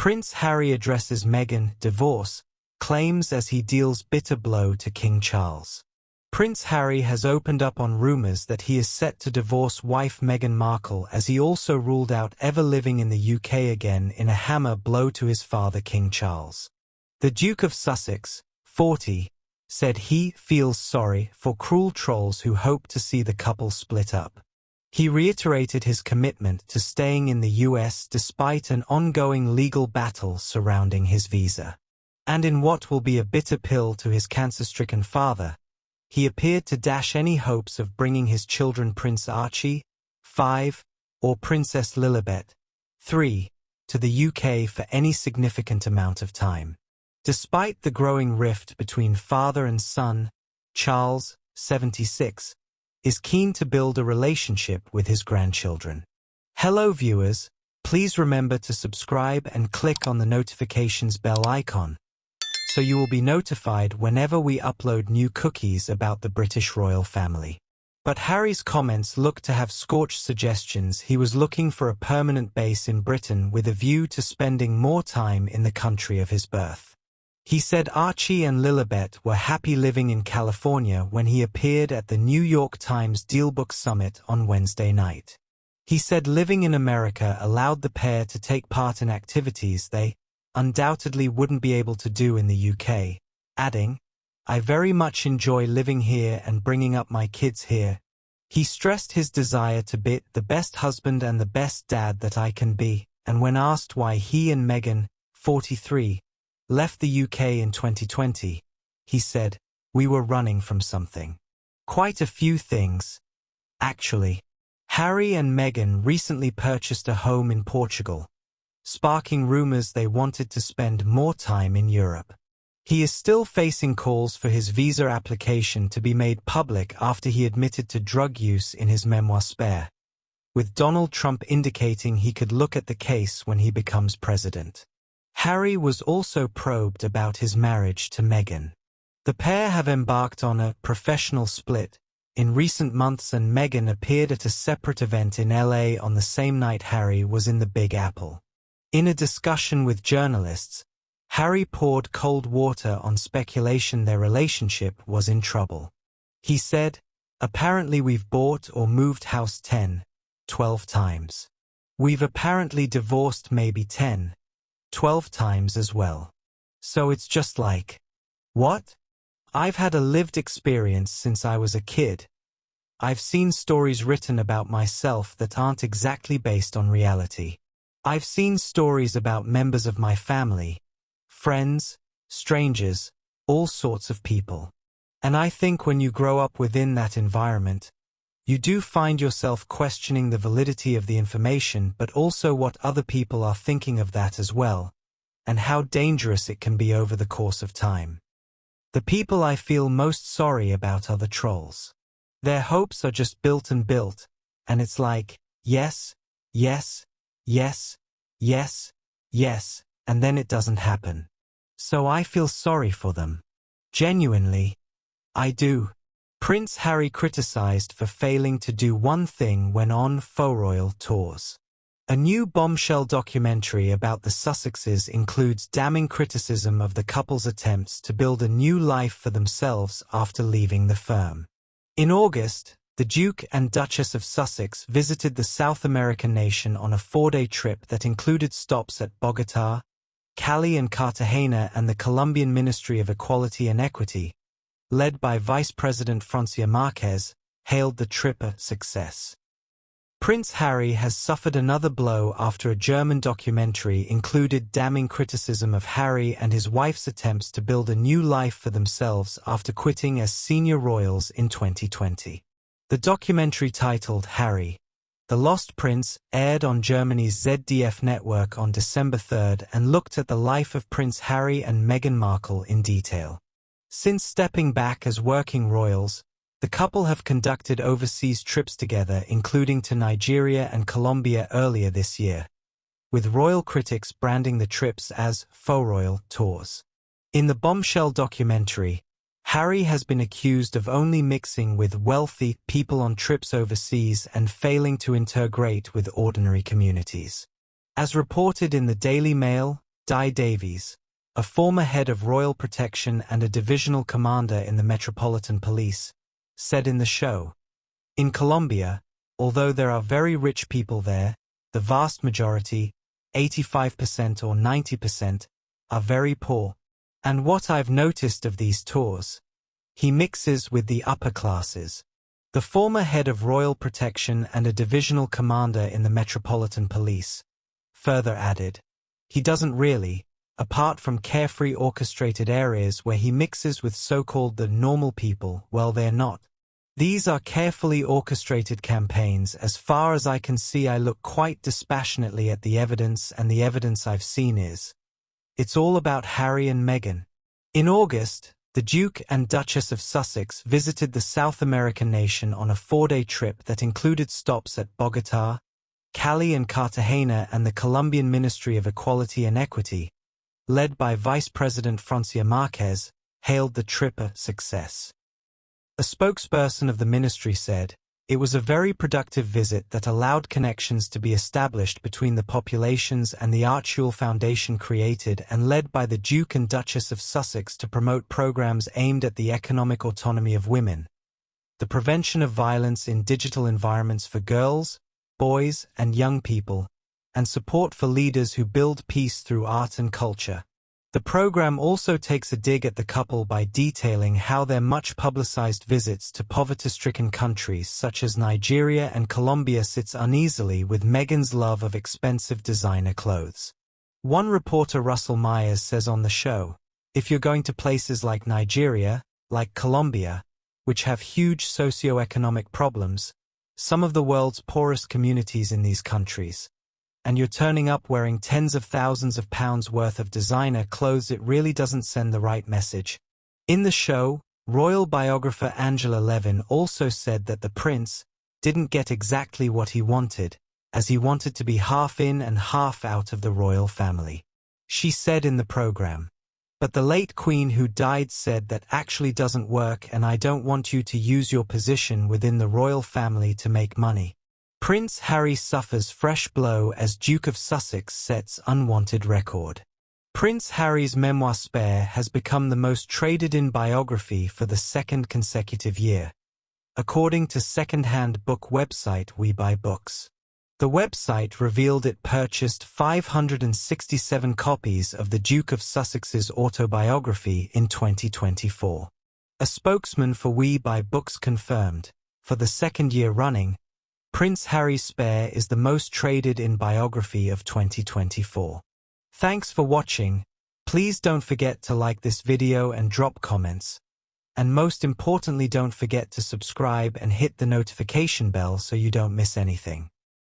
Prince Harry addresses Meghan, divorce, claims as he deals bitter blow to King Charles. Prince Harry has opened up on rumours that he is set to divorce wife Meghan Markle, as he also ruled out ever living in the UK again in a hammer blow to his father King Charles. The Duke of Sussex, 40, said he feels sorry for cruel trolls who hope to see the couple split up. He reiterated his commitment to staying in the US despite an ongoing legal battle surrounding his visa. And in what will be a bitter pill to his cancer-stricken father, he appeared to dash any hopes of bringing his children Prince Archie, 5, or Princess Lilibet, 3, to the UK for any significant amount of time. Despite the growing rift between father and son, Charles, 76, is keen to build a relationship with his grandchildren. Hello viewers, please remember to subscribe and click on the notifications bell icon, so you will be notified whenever we upload new cookies about the British royal family. But Harry's comments look to have scorched suggestions he was looking for a permanent base in Britain with a view to spending more time in the country of his birth. He said Archie and Lilibet were happy living in California when he appeared at the New York Times DealBook Summit on Wednesday night. He said living in America allowed the pair to take part in activities they undoubtedly wouldn't be able to do in the UK, adding, "I very much enjoy living here and bringing up my kids here." He stressed his desire to be the best husband and the best dad that I can be, and when asked why he and Meghan, 43, left the UK in 2020, he said, "We were running from something. Quite a few things, actually." Harry and Meghan recently purchased a home in Portugal, sparking rumours they wanted to spend more time in Europe. He is still facing calls for his visa application to be made public after he admitted to drug use in his memoir Spare, with Donald Trump indicating he could look at the case when he becomes president. Harry was also probed about his marriage to Meghan. The pair have embarked on a professional split in recent months, and Meghan appeared at a separate event in LA on the same night Harry was in the Big Apple. In a discussion with journalists, Harry poured cold water on speculation their relationship was in trouble. He said, "Apparently we've bought or moved house 10, 12 times. We've apparently divorced maybe 10, 12 times as well. So it's just like, what? I've had a lived experience since I was a kid. I've seen stories written about myself that aren't exactly based on reality. I've seen stories about members of my family, friends, strangers, all sorts of people. And I think when you grow up within that environment, you do find yourself questioning the validity of the information, but also what other people are thinking of that as well, and how dangerous it can be over the course of time. The people I feel most sorry about are the trolls. Their hopes are just built and built, and it's like, yes, yes, yes, yes, yes, and then it doesn't happen. So I feel sorry for them. Genuinely, I do." Prince Harry criticized for failing to do one thing when on faux royal tours. A new bombshell documentary about the Sussexes includes damning criticism of the couple's attempts to build a new life for themselves after leaving the firm. In August, the Duke and Duchess of Sussex visited the South American nation on a 4-day trip that included stops at Bogotá, Cali and Cartagena, and the Colombian Ministry of Equality and Equity, led by Vice President Francia Márquez, hailed the trip a success. Prince Harry has suffered another blow after a German documentary included damning criticism of Harry and his wife's attempts to build a new life for themselves after quitting as senior royals in 2020. The documentary, titled Harry, The Lost Prince, aired on Germany's ZDF network on December 3 and looked at the life of Prince Harry and Meghan Markle in detail. Since stepping back as working royals, the couple have conducted overseas trips together, including to Nigeria and Colombia earlier this year, with royal critics branding the trips as faux royal tours. In the bombshell documentary, Harry has been accused of only mixing with wealthy people on trips overseas and failing to integrate with ordinary communities. As reported in the Daily Mail, Di Davies, a former head of royal protection and a divisional commander in the Metropolitan Police, said in the show, "In Colombia, although there are very rich people there, the vast majority, 85% or 90%, are very poor. And what I've noticed of these tours, he mixes with the upper classes." The former head of royal protection and a divisional commander in the Metropolitan Police further added, "He doesn't really, apart from carefree orchestrated areas where he mixes with so-called the normal people, well, they're not. These are carefully orchestrated campaigns. As far as I can see, I look quite dispassionately at the evidence, and the evidence I've seen is, it's all about Harry and Meghan." In August, the Duke and Duchess of Sussex visited the South American nation on a 4-day trip that included stops at Bogotá, Cali and Cartagena, and the Colombian Ministry of Equality and Equity, led by Vice President Francia Márquez, hailed the trip a success. A spokesperson of the ministry said, "It was a very productive visit that allowed connections to be established between the populations, and the Archie Foundation created and led by the Duke and Duchess of Sussex to promote programs aimed at the economic autonomy of women, the prevention of violence in digital environments for girls, boys, and young people, and support for leaders who build peace through art and culture." The program also takes a dig at the couple by detailing how their much-publicized visits to poverty-stricken countries such as Nigeria and Colombia sits uneasily with Meghan's love of expensive designer clothes. One reporter, Russell Myers, says on the show, "If you're going to places like Nigeria, like Colombia, which have huge socio-economic problems, some of the world's poorest communities in these countries, and you're turning up wearing tens of thousands of pounds worth of designer clothes, it really doesn't send the right message." In the show, royal biographer Angela Levin also said that the prince didn't get exactly what he wanted, as he wanted to be half in and half out of the royal family. She said in the program, "But the late queen who died said that actually doesn't work, and I don't want you to use your position within the royal family to make money." Prince Harry suffers fresh blow as Duke of Sussex sets unwanted record. Prince Harry's memoir Spare has become the most traded-in biography for the second consecutive year, according to second-hand book website We Buy Books. The website revealed it purchased 567 copies of the Duke of Sussex's autobiography in 2024. A spokesman for We Buy Books confirmed, for the second year running, Prince Harry's Spare is the most traded-in biography of 2024. Thanks for watching. Please don't forget to like this video and drop comments. And most importantly, don't forget to subscribe and hit the notification bell so you don't miss anything.